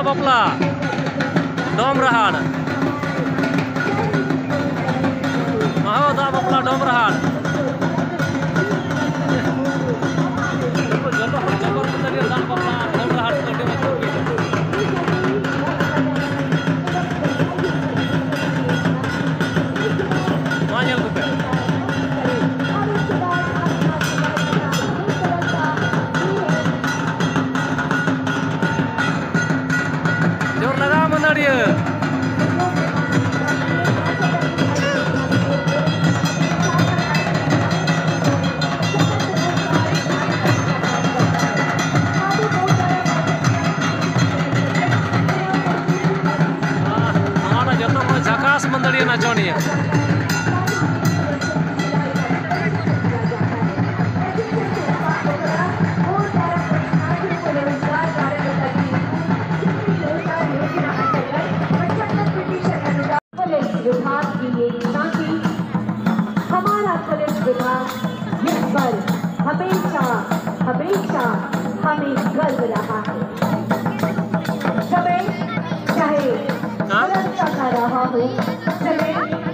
बापला डोमरहाट दा बापला डोमरहाट झकास मंदड़िया नाचोनी है। पुलिस विभाग की ये शांति, हमारा पुलिस विभाग इस पर हमेशा हमेशा हमें गर्व रहा है। समय चाहे सुरक्षा का रहा हो, समय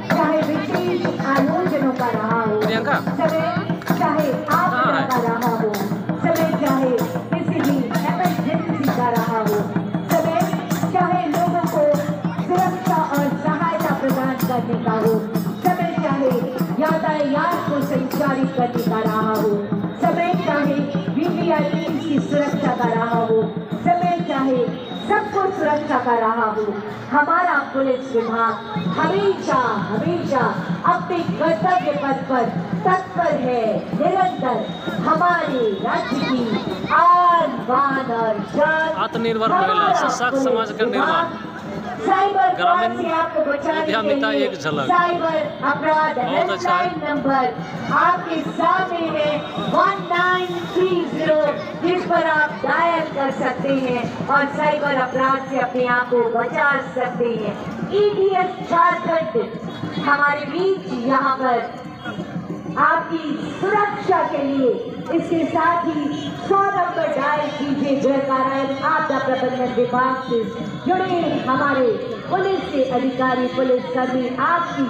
चाहे विशेष आयोजनों का रहा हो, समय चाहे आपदा का रहा हो, समय चाहे किसी भी इमरजेंसी का रहा हो, समय चाहे लोगों को सुरक्षा और सहायता प्रदान करने का हो, समय चाहे यातायात को संचालित करने का रहा हो, समय चाहे वीवीआईपी की सुरक्षा का रहा हो, समय चाहे सबको सुरक्षा का रहा हो, हमारा पुलिस विभाग हमेशा हमेशा अपने कर्तव्य पथ पर तत्पर है। निरंतर हमारे राज्य की आन बान और शान, आत्मनिर्भर महिला सशक्त समाज का निर्माण, साइबर ग्रामीण से आपको बचाने के उद्यमिता लिए एक झलक। साइबर अपराध हेल्पलाइन नंबर आपके सामने है 1930, जिस पर आप डायल कर सकते हैं और साइबर अपराध से अपने आप को बचा सकते हैं। EDS झारखंड हमारे बीच यहाँ पर आपकी सुरक्षा के लिए, इसके साथ ही 100 नंबर डायल कीजिए, जो कारण आपदा प्रबंधन विभाग से जुड़े हमारे पुलिस के अधिकारी, पुलिस कर्मी आपकी